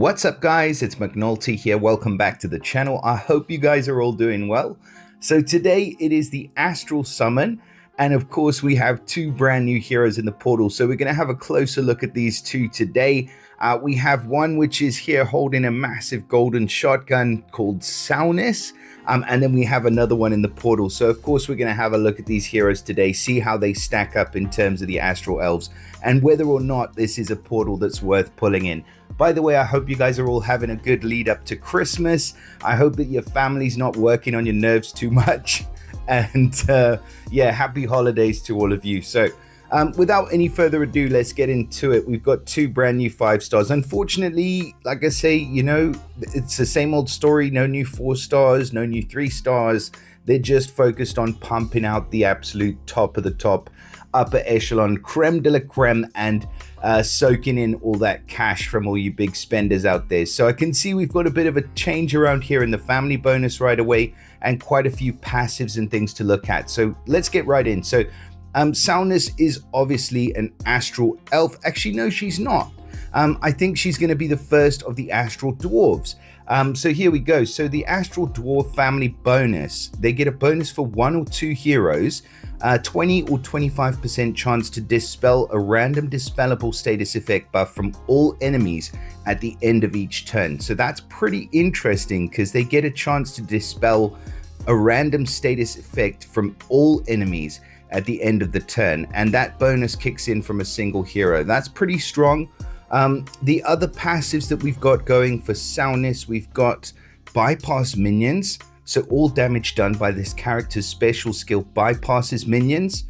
What's up guys, it's McNulty here. Welcome back to the channel. I hope you guys are all doing well. So today it is the Astral Summon, and of course we have two brand new heroes in the portal. So we're going to have a closer look at these two today. We have one which is here holding a massive golden shotgun called Salniss. And then we have another one in the portal. So of course we're going to have a look at these heroes today, see how they stack up in terms of the Astral Elves, and whether or not this is a portal that's worth pulling in. By the way, I hope you guys are all having a good lead up to Christmas. I hope that your family's not working on your nerves too much. And yeah, happy holidays to all of you. So without any further ado, let's get into it. We've got two brand new 5-stars. Unfortunately, like I say, you know, it's the same old story. No new 4-stars, no new 3-stars. They're just focused on pumping out the absolute top of the top, upper echelon, creme de la creme, and soaking in all that cash from all you big spenders out there. So I can see we've got a bit of a change around here in the family bonus right away, and quite a few passives and things to look at. So let's get right in. So Salniss is obviously an Astral Elf. Actually, no, she's not. I think she's going to be the first of the Astral Dwarves. So here we go. So the Astral Dwarf family bonus, they get a bonus for 1 or 2 heroes, 20 or 25% chance to dispel a random dispellable status effect buff from all enemies at the end of each turn. So that's pretty interesting because they get a chance to dispel a random status effect from all enemies at the end of the turn, and that bonus kicks in from a single hero. That's pretty strong. The other passives that we've got going for Salniss, we've got bypass minions. So all damage done by this character's special skill bypasses minions.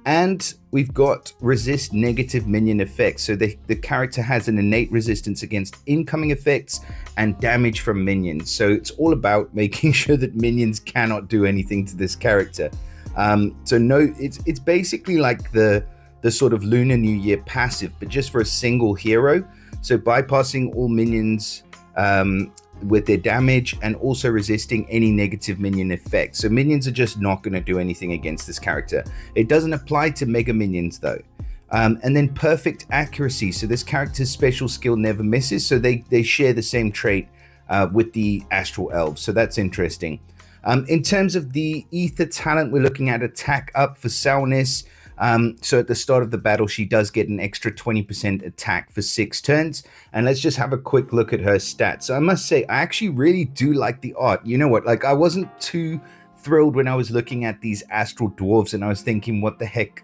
And we've got resist negative minion effects. So the character has an innate resistance against incoming effects and damage from minions. So it's all about making sure that minions cannot do anything to this character. So no, it's basically like the sort of Lunar New Year passive, but just for a single hero. So bypassing all minions with their damage, and also resisting any negative minion effects. So minions are just not going to do anything against this character. It doesn't apply to mega minions though. And then perfect accuracy. So this character's special skill never misses. So they share the same trait with the Astral Elves. So that's interesting. In terms of the ether talent, we're looking at attack up for Salniss. So at the start of the battle, she does get an extra 20% attack for 6 turns. And let's just have a quick look at her stats. So I must say, I actually really do like the art. You know what? Like, I wasn't too thrilled when I was looking at these Astral Dwarves, and I was thinking, what the heck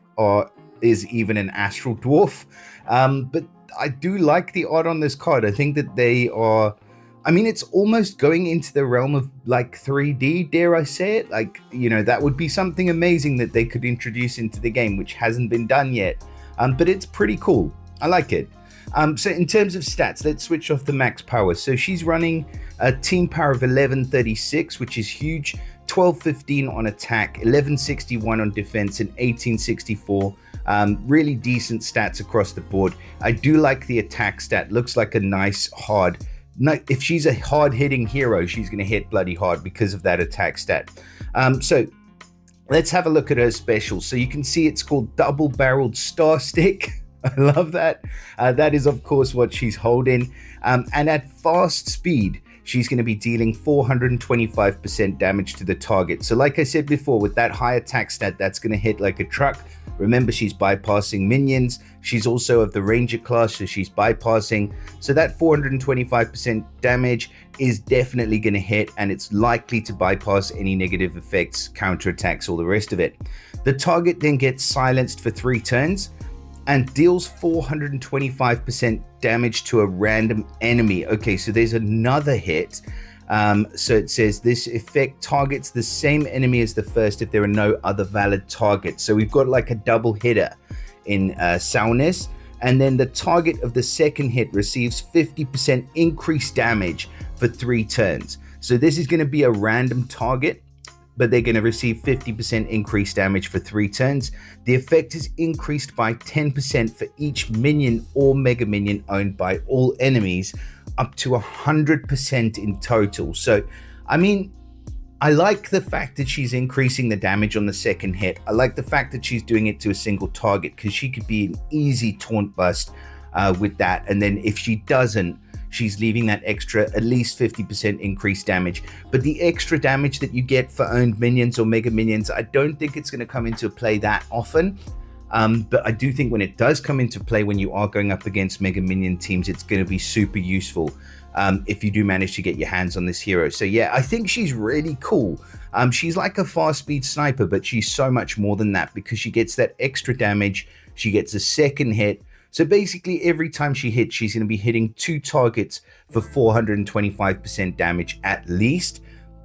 is even an Astral Dwarf? But I do like the art on this card. I think that they are... I mean, it's almost going into the realm of like 3D, dare I say it? Like, you know, that would be something amazing that they could introduce into the game, which hasn't been done yet. But it's pretty cool. I like it. So in terms of stats, let's switch off the max power. So she's running a team power of 1136, which is huge. 1215 on attack, 1161 on defense, and 1864. Really decent stats across the board. I do like the attack stat. Looks like a nice hard... No, if she's a hard-hitting hero, she's going to hit bloody hard because of that attack stat. So let's have a look at her special. So you can see it's called Double-Barreled Star Stick. I love that. That is, of course, what she's holding. And at fast speed, she's going to be dealing 425% damage to the target. So like I said before, with that high attack stat, that's going to hit like a truck. Remember, she's bypassing minions. She's also of the ranger class, so she's bypassing. So that 425% damage is definitely going to hit, and it's likely to bypass any negative effects, counterattacks, all the rest of it. The target then gets silenced for 3 turns and deals 425% damage to a random enemy. Okay, so there's another hit. So it says this effect targets the same enemy as the first if there are no other valid targets. So we've got like a double hitter in Salniss, and then the target of the second hit receives 50% increased damage for 3 turns. So this is going to be a random target, but they're going to receive 50% increased damage for 3 turns. The effect is increased by 10% for each minion or mega minion owned by all enemies, up to 100% in total. So, I mean, I like the fact that she's increasing the damage on the second hit. I like the fact that she's doing it to a single target, because she could be an easy taunt bust with that. And then if she doesn't, she's leaving that extra at least 50% increased damage. But the extra damage that you get for owned minions or mega minions, I don't think it's going to come into play that often. But I do think when it does come into play, when you are going up against mega minion teams, it's going to be super useful if you do manage to get your hands on this hero. So yeah, I think she's really cool. She's like a fast speed sniper, but she's so much more than that, because she gets that extra damage. She gets a second hit. So basically every time she hits, she's going to be hitting 2 targets for 425% damage at least.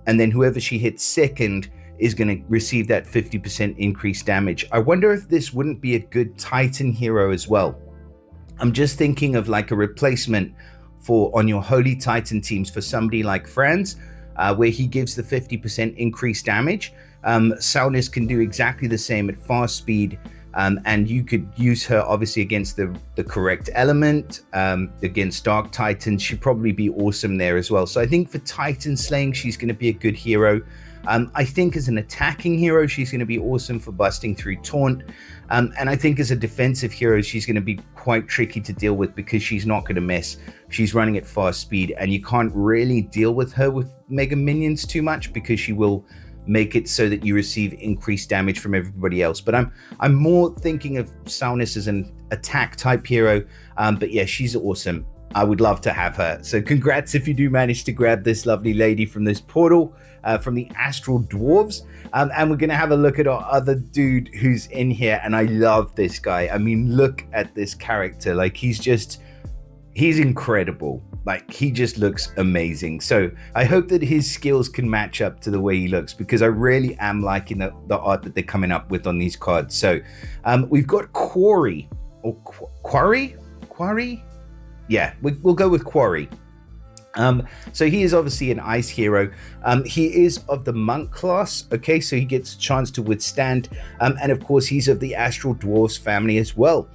And then whoever she hits second is going to receive that 50% increased damage. I wonder if this wouldn't be a good Titan hero as well. I'm just thinking of like a replacement for on your Holy Titan teams for somebody like Franz, where he gives the 50% increased damage. Salniss can do exactly the same at fast speed, and you could use her obviously against the correct element, against Dark Titans. She'd probably be awesome there as well. So I think for Titan slaying, she's going to be a good hero. I think as an attacking hero, she's going to be awesome for busting through taunt. And I think as a defensive hero, she's going to be quite tricky to deal with, because she's not going to miss. She's running at fast speed, and you can't really deal with her with mega minions too much, because she will make it so that you receive increased damage from everybody else. But I'm more thinking of Salniss as an attack type hero. But yeah, she's awesome. I would love to have her. So congrats if you do manage to grab this lovely lady from this portal, from the Astral Dwarves. And we're going to have a look at our other dude who's in here. And I love this guy. I mean, look at this character. Like, he's incredible. Like, he just looks amazing. So I hope that his skills can match up to the way he looks, because I really am liking the art that they're coming up with on these cards. So we've got Quari, or Quarry? Yeah, we'll go with Quarry. So he is obviously an ice hero. He is of the monk class. Okay, so he gets a chance to withstand. And of course, he's of the Astral Dwarves family as well.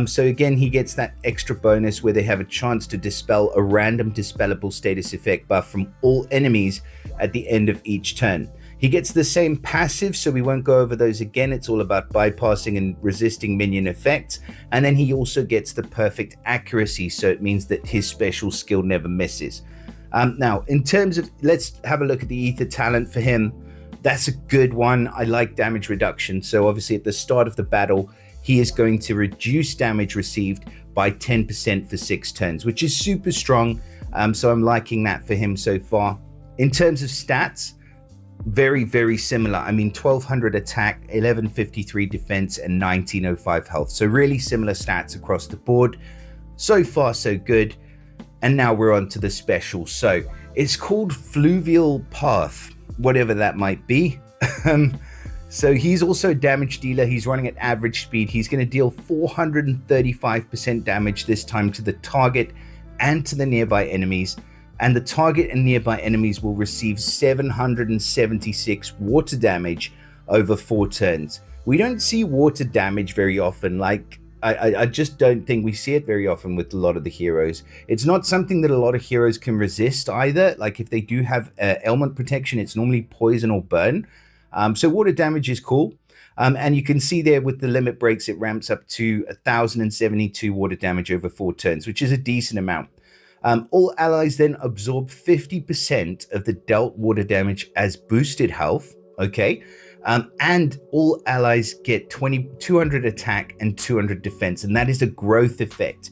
So again, he gets that extra bonus where they have a chance to dispel a random dispellable status effect buff from all enemies at the end of each turn. He gets the same passive, so we won't go over those again. It's all about bypassing and resisting minion effects. And then he also gets the perfect accuracy, so it means that his special skill never misses. Now, in terms of, let's have a look at the ether talent for him. That's a good one. I like damage reduction. So obviously at the start of the battle, he is going to reduce damage received by 10% for 6 turns, which is super strong. So I'm liking that for him so far. In terms of stats, very, very similar. I mean, 1200 attack, 1153 defense, and 1905 health. So really similar stats across the board. So far, so good. And now we're on to the special. So it's called Fluvial Path, whatever that might be. So he's also a damage dealer. He's running at average speed. He's going to deal 435% damage this time to the target and to the nearby enemies. And the target and nearby enemies will receive 776 water damage over 4 turns. We don't see water damage very often. Like, I just don't think we see it very often with a lot of the heroes. It's not something that a lot of heroes can resist either. Like, if they do have ailment protection, it's normally poison or burn. So water damage is cool. And you can see there with the limit breaks, it ramps up to 1072 water damage over 4 turns, which is a decent amount. All allies then absorb 50% of the dealt water damage as boosted health, okay? And all allies get 200 attack and 200 defense, and that is a growth effect.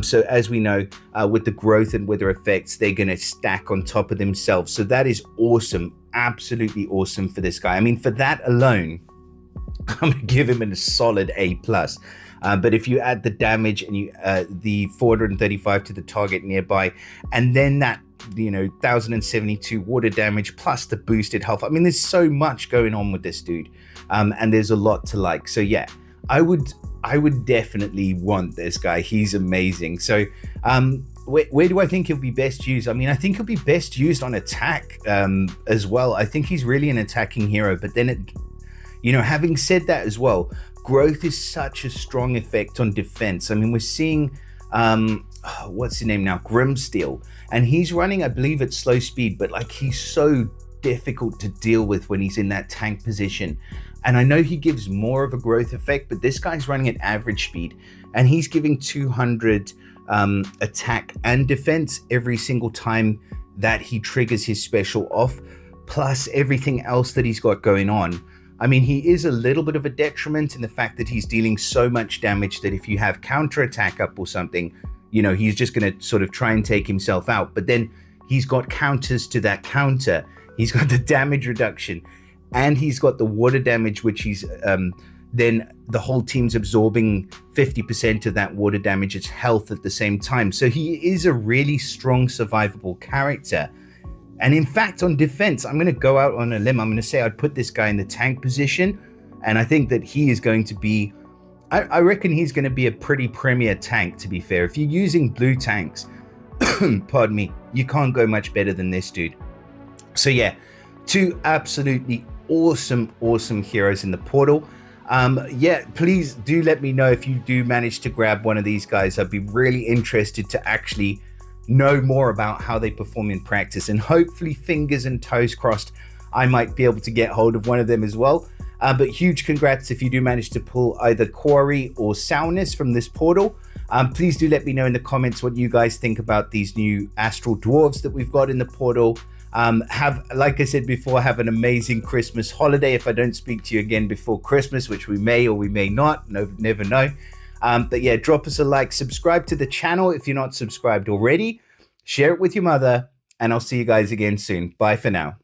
So as we know, with the growth and weather effects, they're going to stack on top of themselves. So that is awesome, absolutely awesome for this guy. I mean, for that alone, I'm going to give him a solid A+. But if you add the damage and you the 435 to the target nearby, and then that 1072 water damage plus the boosted health, I mean, there's so much going on with this dude, and there's a lot to like. So yeah, I would definitely want this guy. He's amazing. So where do I think he'll be best used? I mean, I think he'll be best used on attack as well. I think he's really an attacking hero. But then having said that as well, growth is such a strong effect on defense. I mean, we're seeing, what's his name now? Grimsteel. And he's running, I believe, at slow speed, but like, he's so difficult to deal with when he's in that tank position. And I know he gives more of a growth effect, but this guy's running at average speed and he's giving 200 attack and defense every single time that he triggers his special off, plus everything else that he's got going on. I mean, he is a little bit of a detriment in the fact that he's dealing so much damage that if you have counterattack up or something, you know, he's just going to sort of try and take himself out. But then he's got counters to that counter. He's got the damage reduction, and he's got the water damage, which he's then the whole team's absorbing 50% of that water damage as health at the same time. So he is a really strong survivable character. And in fact, on defense, I'm going to go out on a limb. I'm going to say I'd put this guy in the tank position. And I think that he is going to be, I reckon he's going to be a pretty premier tank, to be fair. If you're using blue tanks, pardon me, you can't go much better than this dude. So yeah, two absolutely awesome heroes in the portal. Yeah, please do let me know if you do manage to grab one of these guys. I'd be really interested to actually know more about how they perform in practice, and hopefully, fingers and toes crossed, I might be able to get hold of one of them as well. But huge congrats if you do manage to pull either Quari or Salniss from this portal. Please do let me know in the comments what you guys think about these new Astral Dwarves that we've got in the portal. Like I said before, have an amazing Christmas holiday if I don't speak to you again before Christmas, which we may or we may not, never know. But yeah, drop us a like, subscribe to the channel if you're not subscribed already, share it with your mother, and I'll see you guys again soon. Bye for now.